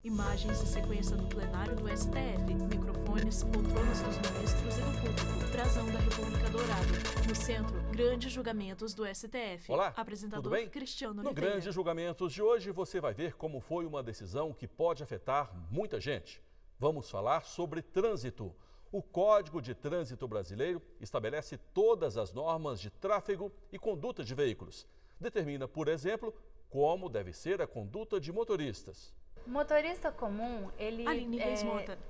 Imagens de sequência do plenário do STF, microfones, poltronas dos ministros e do público. Brasão da República Dourado. No centro, grandes julgamentos do STF. Olá, apresentador tudo bem? Cristiano No Oliveira. Grandes Julgamentos de hoje você vai ver como foi uma decisão que pode afetar muita gente. Vamos falar sobre trânsito. O Código de Trânsito Brasileiro estabelece todas as normas de tráfego e conduta de veículos. Determina, por exemplo, como deve ser a conduta de motoristas. O motorista comum, ele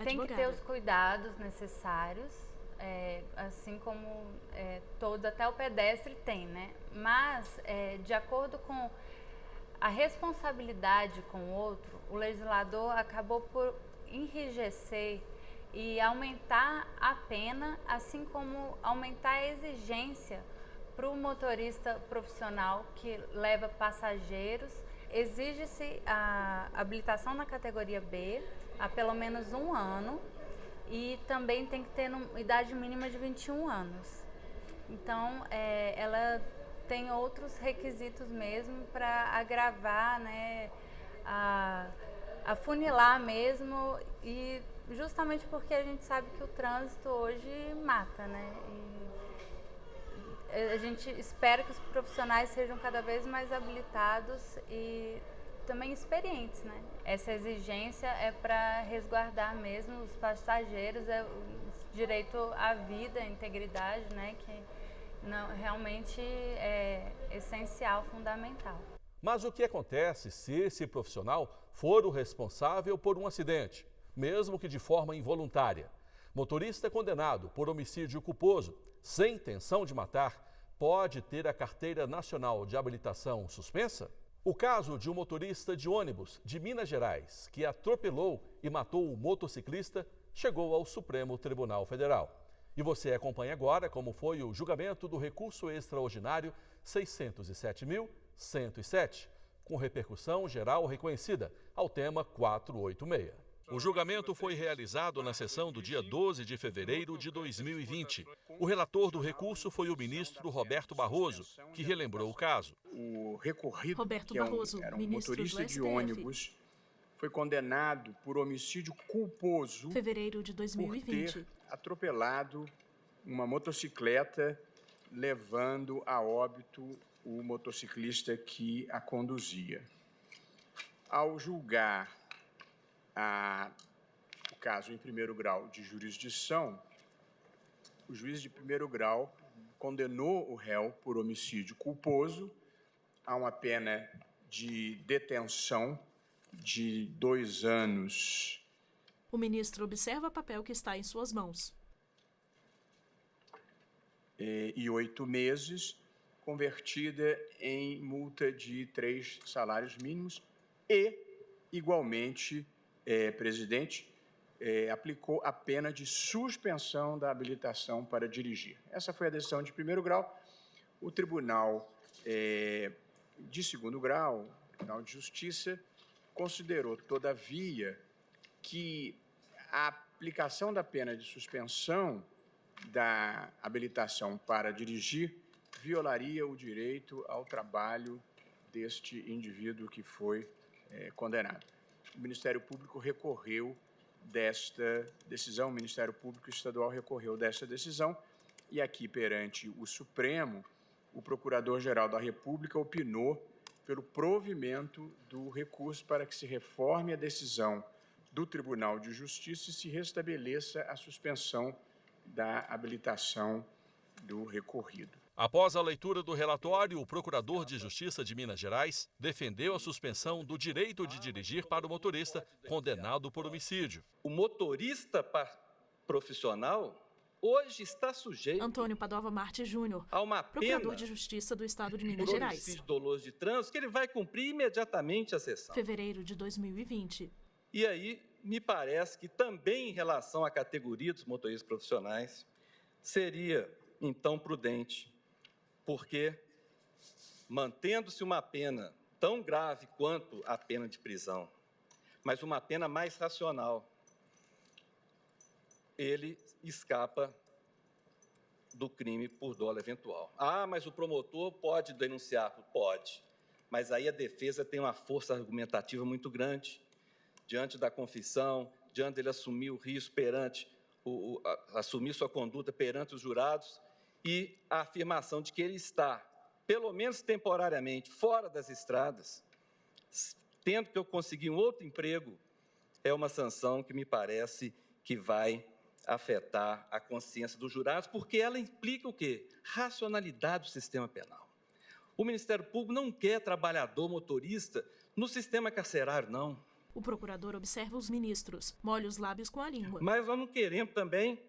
tem que ter os cuidados necessários, assim como todo, até o pedestre tem, né? Mas, de acordo com a responsabilidade com o outro, o legislador acabou por enrijecer e aumentar a pena, assim como aumentar a exigência para o motorista profissional que leva passageiros. Exige-se a habilitação na categoria B há pelo menos 1 ano e também tem que ter idade mínima de 21 anos. Então, ela tem outros requisitos mesmo para agravar, né, afunilar mesmo, e justamente porque a gente sabe que o trânsito hoje mata, né? A gente espera que os profissionais sejam cada vez mais habilitados e também experientes, né? Essa exigência é para resguardar mesmo os passageiros, o direito à vida, à integridade, né? Que realmente é essencial, fundamental. Mas o que acontece se esse profissional for o responsável por um acidente, mesmo que de forma involuntária? Motorista condenado por homicídio culposo, sem intenção de matar, pode ter a Carteira Nacional de Habilitação suspensa? O caso de um motorista de ônibus de Minas Gerais que atropelou e matou o motociclista chegou ao Supremo Tribunal Federal. E você acompanha agora como foi o julgamento do recurso extraordinário 607.107, com repercussão geral reconhecida ao tema 486. O julgamento foi realizado na sessão do dia 12 de fevereiro de 2020. O relator do recurso foi o ministro Roberto Barroso, que relembrou o caso. O recorrido, Roberto que Barroso, era um ministro motorista do de STF. ônibus, foi condenado por homicídio culposo Fevereiro de por 2020. ter atropelado uma motocicleta, levando a óbito o motociclista que a conduzia. Ao julgar o caso em primeiro grau de jurisdição, o juiz de primeiro grau condenou o réu por homicídio culposo a uma pena de detenção de 2 anos. O ministro observa o papel que está em suas mãos. E 8 meses, convertida em multa de 3 salários mínimos e, igualmente, presidente, aplicou a pena de suspensão da habilitação para dirigir. Essa foi a decisão de primeiro grau. O Tribunal de segundo grau, o Tribunal de Justiça, considerou, todavia, que a aplicação da pena de suspensão da habilitação para dirigir violaria o direito ao trabalho deste indivíduo que foi condenado. O Ministério Público recorreu desta decisão, o Ministério Público Estadual recorreu desta decisão, e aqui perante o Supremo, o Procurador-Geral da República opinou pelo provimento do recurso para que se reforme a decisão do Tribunal de Justiça e se restabeleça a suspensão da habilitação do recorrido. Após a leitura do relatório, o Procurador de Justiça de Minas Gerais defendeu a suspensão do direito de dirigir para o motorista condenado por homicídio. O motorista profissional hoje está sujeito Antônio Padova Martins Júnior, a uma Procurador pena de Justiça do Estado de Minas por Gerais. homicídio doloso de trânsito, que ele vai cumprir imediatamente a sessão. Fevereiro de 2020. E aí, me parece que também em relação à categoria dos motoristas profissionais, seria, então, prudente, porque, mantendo-se uma pena tão grave quanto a pena de prisão, mas uma pena mais racional, ele escapa do crime por dolo eventual. Ah, mas o promotor pode denunciar? Pode. Mas aí a defesa tem uma força argumentativa muito grande. diante da confissão, diante dele assumir o risco perante, assumir sua conduta perante os jurados e a afirmação de que ele está, pelo menos temporariamente, fora das estradas, tendo que eu conseguir um outro emprego, é uma sanção que me parece que vai afetar a consciência dos jurados, porque ela implica o quê? Racionalidade do sistema penal. O Ministério Público não quer trabalhador motorista no sistema carcerário, não. O procurador observa os ministros, molha os lábios com a língua. Mas nós não queremos também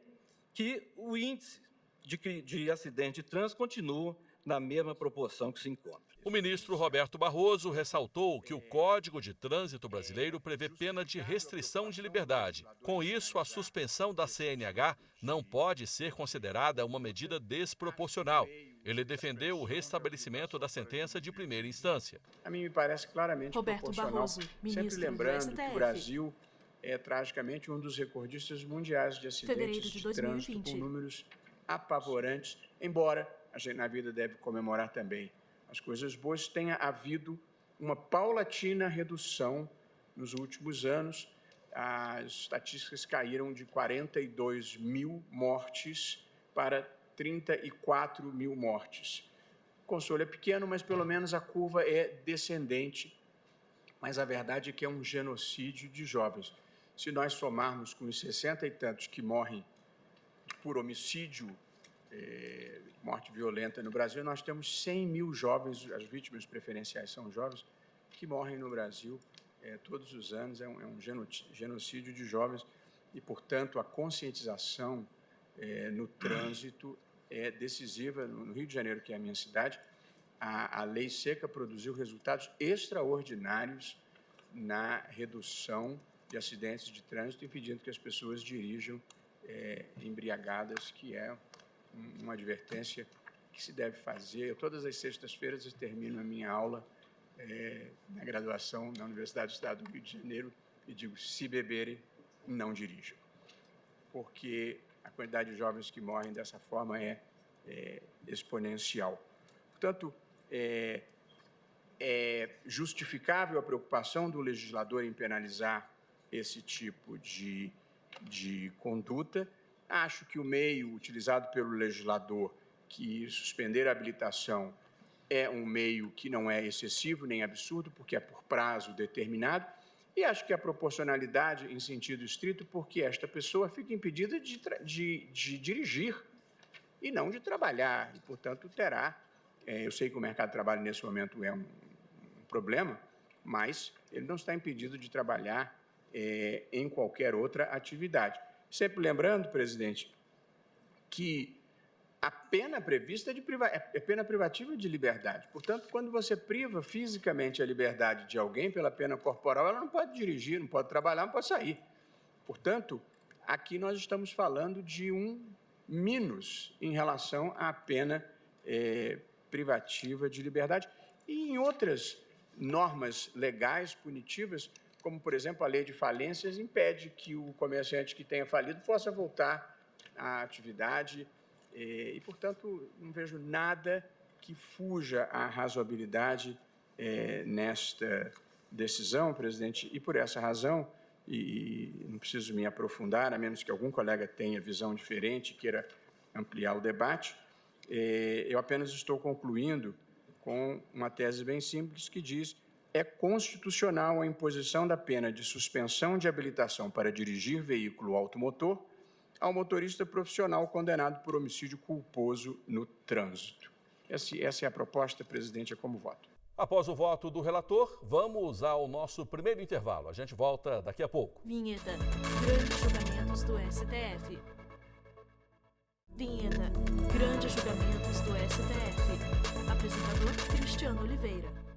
que o índice de acidente de trânsito continue na mesma proporção que se encontra. O ministro Roberto Barroso ressaltou que o Código de Trânsito brasileiro prevê pena de restrição de liberdade. Com isso, a suspensão da CNH não pode ser considerada uma medida desproporcional. Ele defendeu o restabelecimento da sentença de primeira instância. A mim me parece claramente Roberto proporcional. Barroso, ministro Sempre lembrando do STF. que o Brasil é tragicamente um dos recordistas mundiais de acidentes de trânsito com números apavorantes, embora a gente na vida deve comemorar também as coisas boas, tenha havido uma paulatina redução nos últimos anos. As estatísticas caíram de 42 mil mortes para 34 mil mortes. O consolo é pequeno, mas pelo menos a curva é descendente. Mas a verdade é que é um genocídio de jovens. Se nós somarmos com os 60 e tantos que morrem por homicídio, morte violenta no Brasil, nós temos 100 mil jovens, as vítimas preferenciais são jovens, que morrem no Brasil todos os anos. É um genocídio de jovens e, portanto, a conscientização no trânsito é decisiva. No Rio de Janeiro, que é a minha cidade, a lei seca produziu resultados extraordinários na redução de acidentes de trânsito, impedindo que as pessoas dirijam embriagadas, que é uma advertência que se deve fazer. Todas as sextas-feiras eu termino a minha aula na graduação na Universidade do Estado do Rio de Janeiro e digo: se beberem, não dirijam. Porque a quantidade de jovens que morrem dessa forma é exponencial. Portanto, é justificável a preocupação do legislador em penalizar esse tipo de conduta. Acho que o meio utilizado pelo legislador, que suspender a habilitação, é um meio que não é excessivo nem absurdo, porque é por prazo determinado, e acho que a proporcionalidade em sentido estrito, porque esta pessoa fica impedida de dirigir e não de trabalhar, e, portanto, terá... eu sei que o mercado de trabalho, nesse momento, é um problema, mas ele não está impedido de trabalhar em qualquer outra atividade. Sempre lembrando, presidente, que a pena prevista é pena privativa de liberdade. Portanto, quando você priva fisicamente a liberdade de alguém pela pena corporal, ela não pode dirigir, não pode trabalhar, não pode sair. Portanto, aqui nós estamos falando de um mínus em relação à pena privativa de liberdade. E em outras normas legais punitivas, como, por exemplo, a lei de falências, impede que o comerciante que tenha falido possa voltar à atividade e, portanto, não vejo nada que fuja à razoabilidade nesta decisão, presidente, e por essa razão, e não preciso me aprofundar, a menos que algum colega tenha visão diferente e queira ampliar o debate, eu apenas estou concluindo com uma tese bem simples que diz: é constitucional a imposição da pena de suspensão de habilitação para dirigir veículo automotor ao motorista profissional condenado por homicídio culposo no trânsito. Essa é a proposta, presidente, é como voto. Após o voto do relator, vamos ao nosso primeiro intervalo. A gente volta daqui a pouco. Vinheta. Grandes julgamentos do STF. Vinheta. Grandes julgamentos do STF. Apresentador Cristiano Oliveira.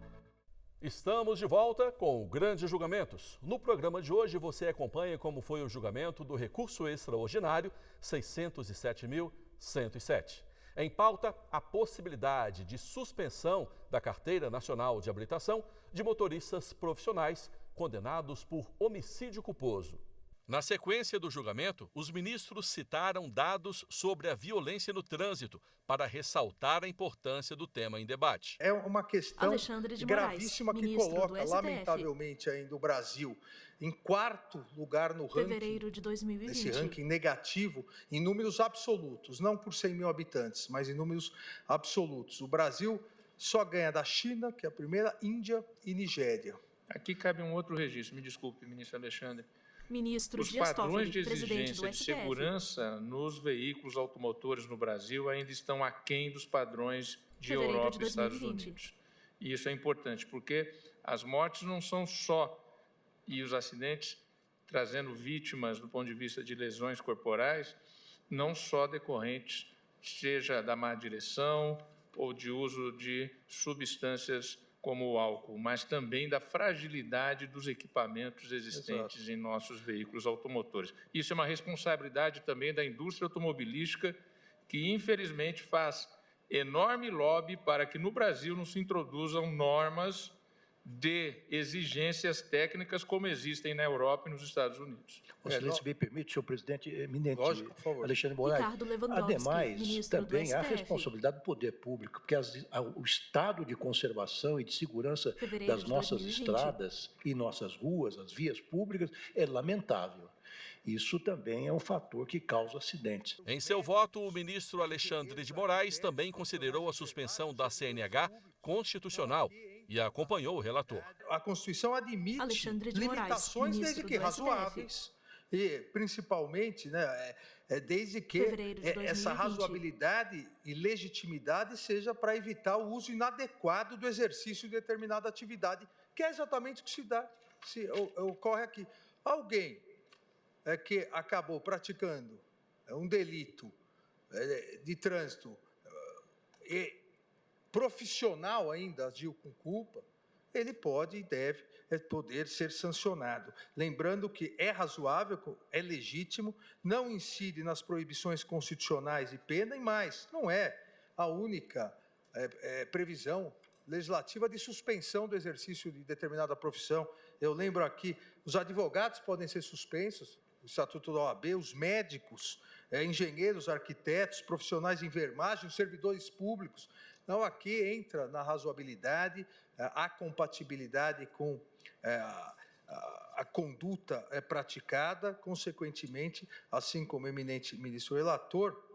Estamos de volta com o Grandes Julgamentos. No programa de hoje você acompanha como foi o julgamento do recurso extraordinário 607.107. Em pauta, a possibilidade de suspensão da Carteira Nacional de Habilitação de motoristas profissionais condenados por homicídio culposo. Na sequência do julgamento, os ministros citaram dados sobre a violência no trânsito para ressaltar a importância do tema em debate. É uma questão gravíssima que coloca, lamentavelmente, ainda o Brasil em 4º lugar no ranking, de 2020. Esse ranking negativo, em números absolutos, não por 100 mil habitantes, mas em números absolutos. O Brasil só ganha da China, que é a primeira, Índia e Nigéria. Aqui cabe um outro registro, me desculpe, ministro Alexandre. Ministro Os padrões de exigência de segurança nos veículos automotores no Brasil ainda estão aquém dos padrões de Europa e Estados Unidos. E isso é importante, porque as mortes não são só, e os acidentes trazendo vítimas do ponto de vista de lesões corporais, não só decorrentes, seja da má direção ou de uso de substâncias como o álcool, mas também da fragilidade dos equipamentos existentes em nossos veículos automotores. Isso é uma responsabilidade também da indústria automobilística, que infelizmente faz enorme lobby para que no Brasil não se introduzam normas de exigências técnicas como existem na Europa e nos Estados Unidos. Se me permite, senhor presidente, eminente Alexandre de Moraes. Ademais, também há responsabilidade do poder público, porque o estado de conservação e de segurança das nossas estradas e nossas ruas, as vias públicas, é lamentável. Isso também é um fator que causa acidentes. Em seu voto, o ministro Alexandre de Moraes também considerou a suspensão da CNH constitucional e acompanhou o relator. A Constituição admite limitações desde que razoáveis e, principalmente, desde que essa razoabilidade e legitimidade seja para evitar o uso inadequado do exercício de determinada atividade, que é exatamente o que ocorre aqui. Alguém que acabou praticando um delito de trânsito profissional ainda agiu com culpa, ele pode e deve poder ser sancionado. Lembrando que é razoável, é legítimo, não incide nas proibições constitucionais de pena e mais, não é a única previsão legislativa de suspensão do exercício de determinada profissão. Eu lembro aqui, os advogados podem ser suspensos, o Estatuto da OAB, os médicos, engenheiros, arquitetos, profissionais de enfermagem, os servidores públicos. Então, aqui entra na razoabilidade, a compatibilidade com a conduta praticada, consequentemente, assim como o eminente ministro relator,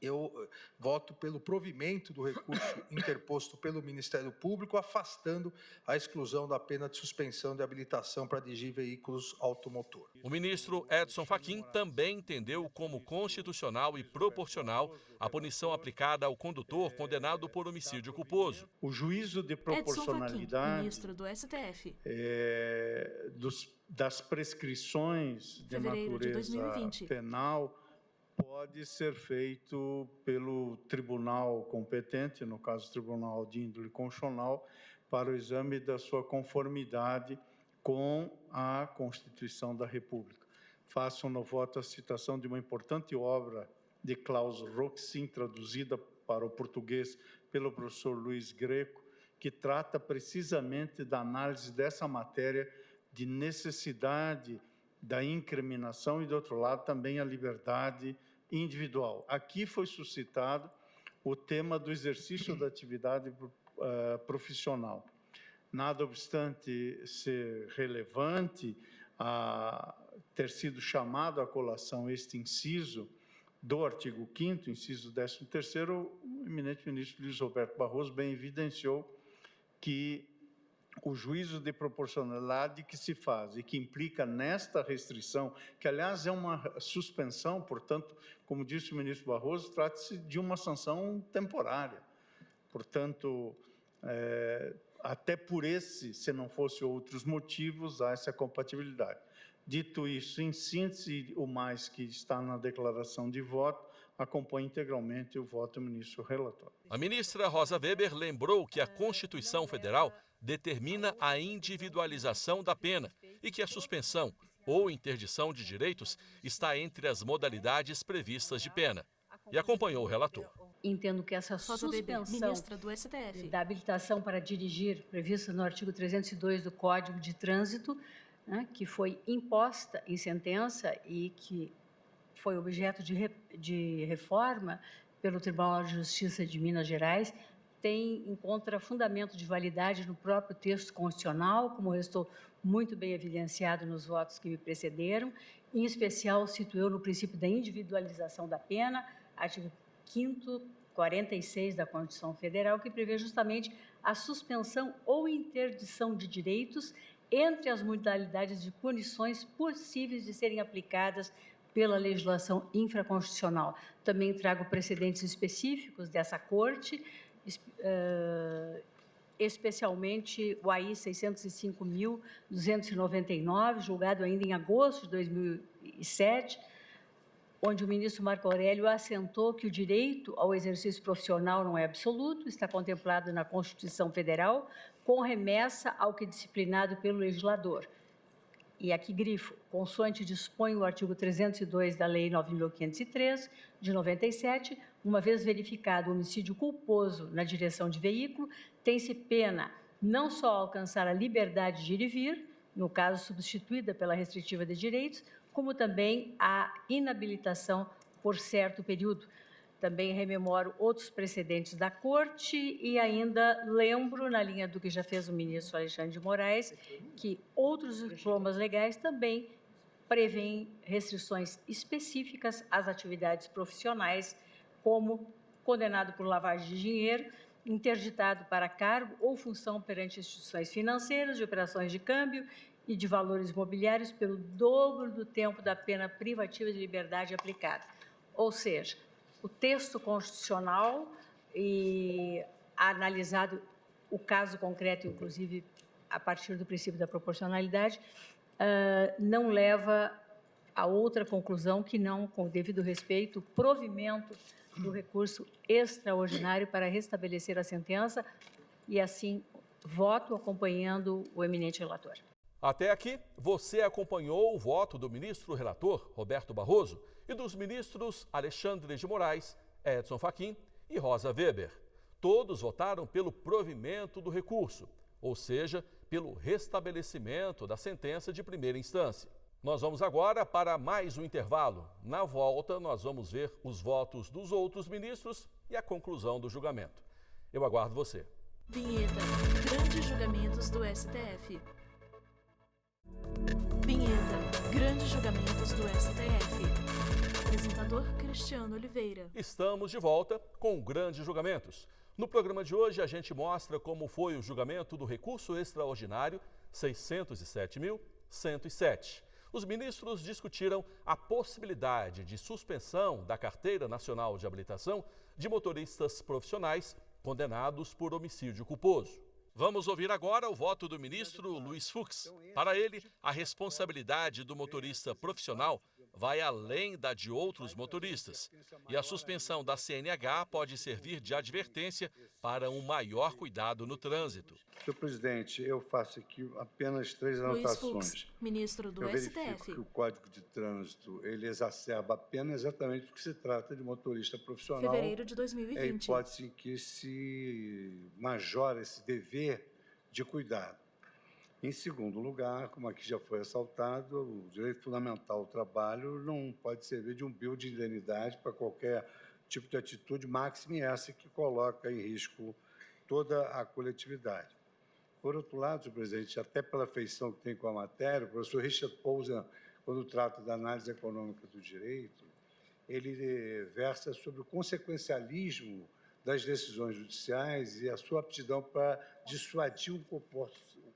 eu voto pelo provimento do recurso interposto pelo Ministério Público, afastando a exclusão da pena de suspensão de habilitação para dirigir veículos automotor. O ministro Edson Fachin também entendeu como constitucional e proporcional a punição aplicada ao condutor condenado por homicídio culposo. O juízo de proporcionalidade, ministro do STF, das prescrições de natureza penal, pode ser feito pelo tribunal competente, no caso, o Tribunal de Índole Constitucional, para o exame da sua conformidade com a Constituição da República. Faço no voto a citação de uma importante obra de Klaus Roxin, traduzida para o português pelo professor Luiz Greco, que trata precisamente da análise dessa matéria de necessidade da incriminação e, do outro lado, também a liberdade individual. Aqui foi suscitado o tema do exercício da atividade profissional. Nada obstante ser relevante ter sido chamado à colação este inciso do artigo 5º, inciso 13º, o eminente ministro Luiz Roberto Barroso bem evidenciou que o juízo de proporcionalidade que se faz e que implica nesta restrição, que, aliás, é uma suspensão, portanto, como disse o ministro Barroso, trata-se de uma sanção temporária. Portanto, até por se não fosse outros motivos, há essa compatibilidade. Dito isso, em síntese, o mais que está na declaração de voto, acompanha integralmente o voto do ministro relator. A ministra Rosa Weber lembrou que a Constituição Federal determina a individualização da pena e que a suspensão ou interdição de direitos está entre as modalidades previstas de pena. E acompanhou o relator. Entendo que essa suspensão ministra do STF. da habilitação para dirigir, prevista no artigo 302 do Código de Trânsito, né, que foi imposta em sentença e que foi objeto de reforma pelo Tribunal de Justiça de Minas Gerais, encontra fundamento de validade no próprio texto constitucional, como eu estou muito bem evidenciado nos votos que me precederam. Em especial, cito eu no princípio da individualização da pena, artigo 5º, 46 da Constituição Federal, que prevê justamente a suspensão ou interdição de direitos entre as modalidades de punições possíveis de serem aplicadas pela legislação infraconstitucional. Também trago precedentes específicos dessa Corte, especialmente o AI 605.299, julgado ainda em agosto de 2007, onde o ministro Marco Aurélio assentou que o direito ao exercício profissional não é absoluto, está contemplado na Constituição Federal, com remessa ao que é disciplinado pelo legislador. E aqui grifo, consoante dispõe o artigo 302 da Lei 9.503, de 97, uma vez verificado o homicídio culposo na direção de veículo, tem-se pena não só alcançar a liberdade de ir e vir, no caso substituída pela restritiva de direitos, como também a inabilitação por certo período. Também rememoro outros precedentes da Corte e ainda lembro, na linha do que já fez o ministro Alexandre de Moraes, que outros diplomas legais também prevêem restrições específicas às atividades profissionais, como condenado por lavagem de dinheiro, interditado para cargo ou função perante instituições financeiras, de operações de câmbio e de valores imobiliários pelo dobro do tempo da pena privativa de liberdade aplicada. Ou seja, o texto constitucional e analisado o caso concreto, inclusive a partir do princípio da proporcionalidade, não leva a outra conclusão que não, com o devido respeito, o provimento do recurso extraordinário para restabelecer a sentença e, assim, voto acompanhando o eminente relator. Até aqui, você acompanhou o voto do ministro relator, Roberto Barroso, e dos ministros Alexandre de Moraes, Edson Fachin e Rosa Weber. Todos votaram pelo provimento do recurso, ou seja, pelo restabelecimento da sentença de primeira instância. Nós vamos agora para mais um intervalo. Na volta, nós vamos ver os votos dos outros ministros e a conclusão do julgamento. Eu aguardo você. Vinheta. Grandes julgamentos do STF. Vinheta. Grandes julgamentos do STF. Apresentador Cristiano Oliveira. Estamos de volta com Grandes Julgamentos. No programa de hoje, a gente mostra como foi o julgamento do recurso extraordinário 607.107. Os ministros discutiram a possibilidade de suspensão da Carteira Nacional de Habilitação de motoristas profissionais condenados por homicídio culposo. Vamos ouvir agora o voto do ministro Luiz Fux. Para ele, a responsabilidade do motorista profissional vai além da de outros motoristas e a suspensão da CNH pode servir de advertência para um maior cuidado no trânsito. Senhor presidente, eu faço aqui apenas 3 anotações. Luiz Fux, ministro do STF. Eu verifico que o Código de Trânsito ele exacerba a pena exatamente porque se trata de motorista profissional. Fevereiro de 2020. É a hipótese em que se majora esse dever de cuidado. Em segundo lugar, como aqui já foi ressaltado, o direito fundamental ao trabalho não pode servir de um bill de indeniidade para qualquer tipo de atitude, máxima essa que coloca em risco toda a coletividade. Por outro lado, senhor presidente, até pela afeição que tem com a matéria, o professor Richard Posner, quando trata da análise econômica do direito, ele versa sobre o consequencialismo das decisões judiciais e a sua aptidão para dissuadir um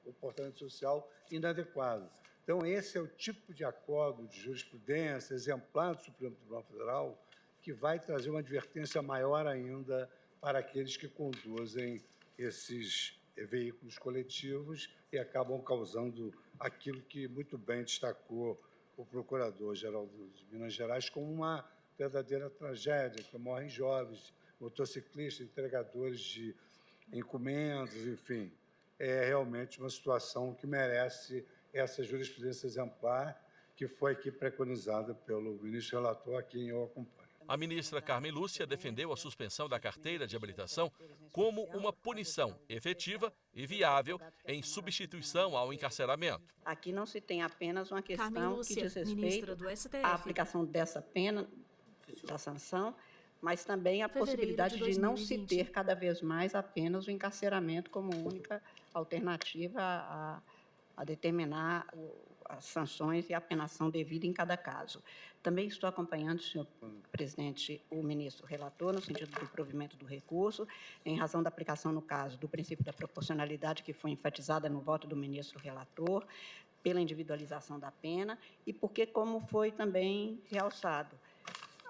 comportamento social inadequado. Então, esse é o tipo de acordo de jurisprudência exemplar do Supremo Tribunal Federal que vai trazer uma advertência maior ainda para aqueles que conduzem esses veículos coletivos e acabam causando aquilo que muito bem destacou o Procurador-Geral de Minas Gerais como uma verdadeira tragédia, que morrem jovens, motociclistas, entregadores de encomendas, enfim. É realmente uma situação que merece essa jurisprudência exemplar que foi aqui preconizada pelo ministro relator, a quem eu acompanho. A ministra Carmen Lúcia defendeu a suspensão da carteira de habilitação como uma punição efetiva e viável em substituição ao encarceramento. Aqui não se tem apenas uma questão que diz respeito à aplicação dessa pena, da sanção, mas também a possibilidade de não se ter cada vez mais apenas o encarceramento como única alternativa a determinar as sanções e a penação devida em cada caso. Também estou acompanhando, senhor presidente, o ministro relator, no sentido do provimento do recurso, em razão da aplicação, no caso, do princípio da proporcionalidade que foi enfatizada no voto do ministro relator, pela individualização da pena e porque, como foi também realçado,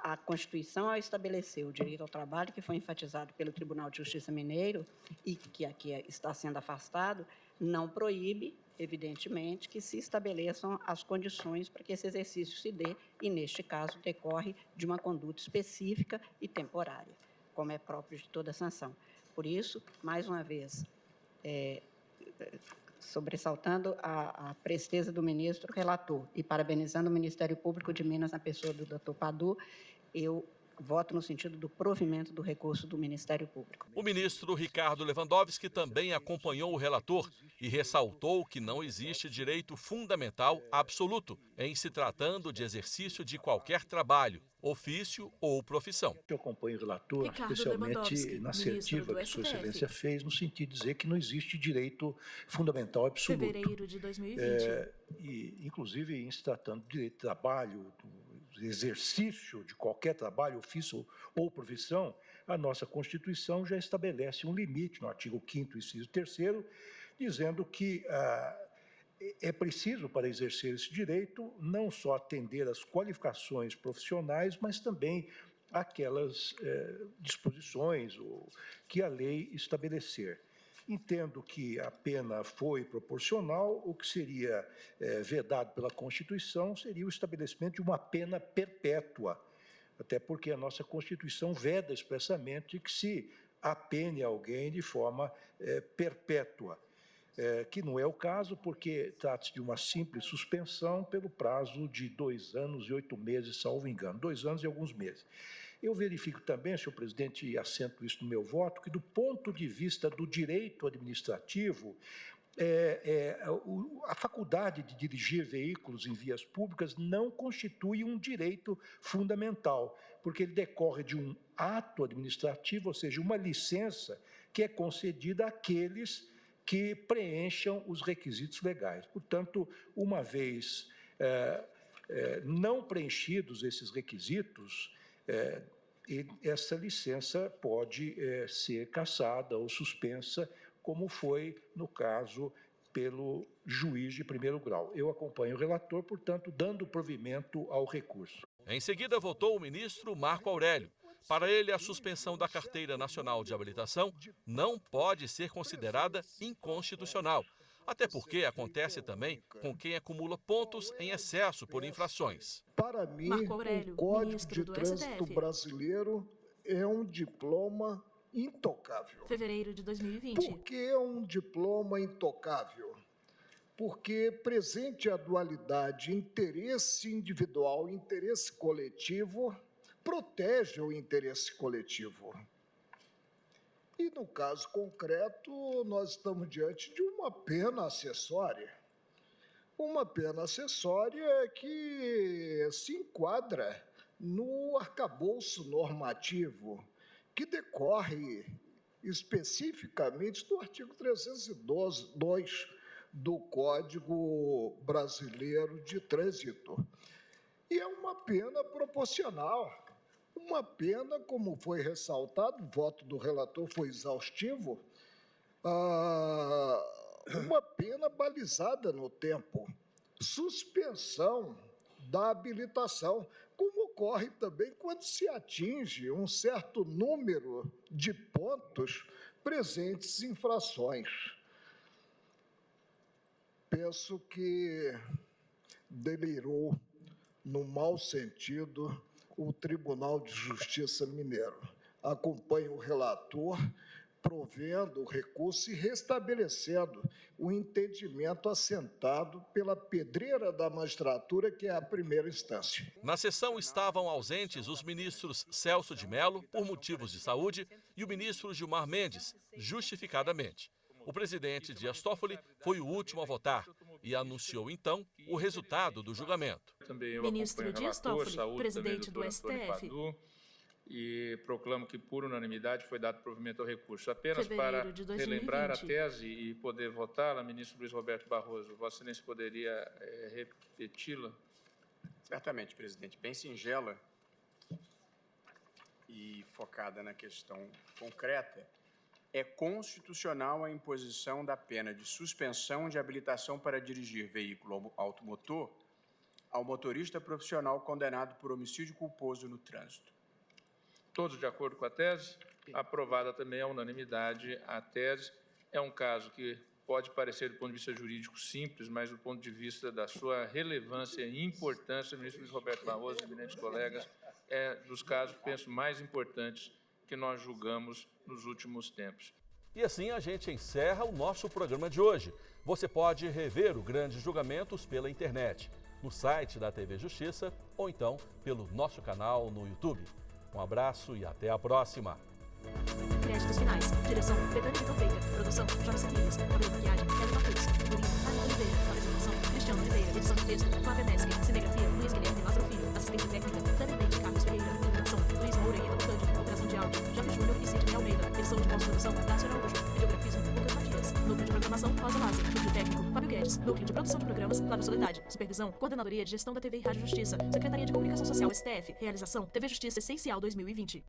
a Constituição, ao estabelecer o direito ao trabalho, que foi enfatizado pelo Tribunal de Justiça Mineiro e que aqui está sendo afastado, não proíbe, evidentemente, que se estabeleçam as condições para que esse exercício se dê e, neste caso, decorre de uma conduta específica e temporária, como é próprio de toda sanção. Por isso, mais uma vez, sobressaltando a presteza do ministro relator e parabenizando o Ministério Público de Minas na pessoa do Dr. Padu, eu voto no sentido do provimento do recurso do Ministério Público. O ministro Ricardo Lewandowski também acompanhou o relator e ressaltou que não existe direito fundamental absoluto em se tratando de exercício de qualquer trabalho, ofício ou profissão. Eu acompanho o relator, especialmente na assertiva que Sua Excelência fez, no sentido de dizer que não existe direito fundamental absoluto. Fevereiro de 2020. Inclusive, em se tratando de direito de trabalho, do exercício de qualquer trabalho, ofício ou profissão, a nossa Constituição já estabelece um limite, no artigo 5º, inciso 3º, dizendo que é preciso, para exercer esse direito, não só atender às qualificações profissionais, mas também aquelas disposições que a lei estabelecer. Entendo que a pena foi proporcional, o que seria vedado pela Constituição seria o estabelecimento de uma pena perpétua, até porque a nossa Constituição veda expressamente que se apene alguém de forma perpétua, que não é o caso, porque trata-se de uma simples suspensão pelo prazo de 2 anos e 8 meses, salvo engano, 2 anos e alguns meses. Eu verifico também, senhor presidente, e assento isso no meu voto, que do ponto de vista do direito administrativo, a faculdade de dirigir veículos em vias públicas não constitui um direito fundamental, porque ele decorre de um ato administrativo, ou seja, uma licença que é concedida àqueles que preencham os requisitos legais. Portanto, uma vez não preenchidos esses requisitos, essa licença pode ser cassada ou suspensa, como foi no caso pelo juiz de primeiro grau. Eu acompanho o relator, portanto, dando provimento ao recurso. Em seguida, votou o ministro Marco Aurélio. Para ele, a suspensão da Carteira Nacional de Habilitação não pode ser considerada inconstitucional, até porque acontece também com quem acumula pontos em excesso por infrações. Para mim, o Código de Trânsito Brasileiro é um diploma intocável. Fevereiro de 2020. Por que é um diploma intocável? Porque presente a dualidade interesse individual e interesse coletivo, protege o interesse coletivo. E, no caso concreto, nós estamos diante de uma pena acessória. Uma pena acessória que se enquadra no arcabouço normativo, que decorre especificamente do artigo 302 do Código Brasileiro de Trânsito. E é uma pena proporcional. Uma pena, como foi ressaltado, o voto do relator foi exaustivo, uma pena balizada no tempo, suspensão da habilitação, como ocorre também quando se atinge um certo número de pontos presentes em infrações. Penso que delirou, no mau sentido, o Tribunal de Justiça Mineiro. Acompanho o relator provendo o recurso e restabelecendo o entendimento assentado pela pedreira da magistratura, que é a primeira instância. Na sessão estavam ausentes os ministros Celso de Mello, por motivos de saúde, e o ministro Gilmar Mendes, justificadamente. O presidente Dias Toffoli foi o último a votar e anunciou, então, o resultado do julgamento. Ministro Dias Toffoli, presidente do STF. E proclamo que, por unanimidade, foi dado provimento ao recurso. Apenas para relembrar a tese e poder votá-la, ministro Luiz Roberto Barroso, Vossa Excelência poderia repeti-la? Certamente, presidente. Bem singela e focada na questão concreta. É constitucional a imposição da pena de suspensão de habilitação para dirigir veículo automotor ao motorista profissional condenado por homicídio culposo no trânsito. Todos de acordo com a tese? Aprovada também à unanimidade a tese. É um caso que pode parecer, do ponto de vista jurídico, simples, mas do ponto de vista da sua relevância e importância, ministro Luiz Roberto Barroso, eminentes colegas, é dos casos, penso, mais importantes que nós julgamos nos últimos tempos. E assim a gente encerra o nosso programa de hoje. Você pode rever o Grandes Julgamentos pela internet, no site da TV Justiça ou então pelo nosso canal no YouTube. Um abraço e até a próxima. Créditos finais. Direção: Betânia Vitor. Produção: Jorge Semires. Cabelo, maquiagem: Kelly Matheus. Figurino: Ana Oliveira. Apresentação: Cristiano Oliveira. Edição de texto: Flávia Nesque. Cinegrafia: Luiz Guilherme Lázaro Filho. Assistência técnica: Tânia Leite Carlos Ferreira. Coordenação: Luiz Moura e Ítalo Cândido. Operação de áudio: Jaime Júnior e Sidney Almeida. Edição de pós-produção: Dácio Araújo. Videografismo: Lucas Matias. Núcleo de programação: Rosa Lázaro. Núcleo técnico: Fábio Guedes. Núcleo de produção de programas: Flávio Soledade. Supervisão: Coordenadoria de Gestão da TV e Rádio Justiça. Secretaria de Comunicação Social, STF. Realização: TV Justiça Essencial 2020.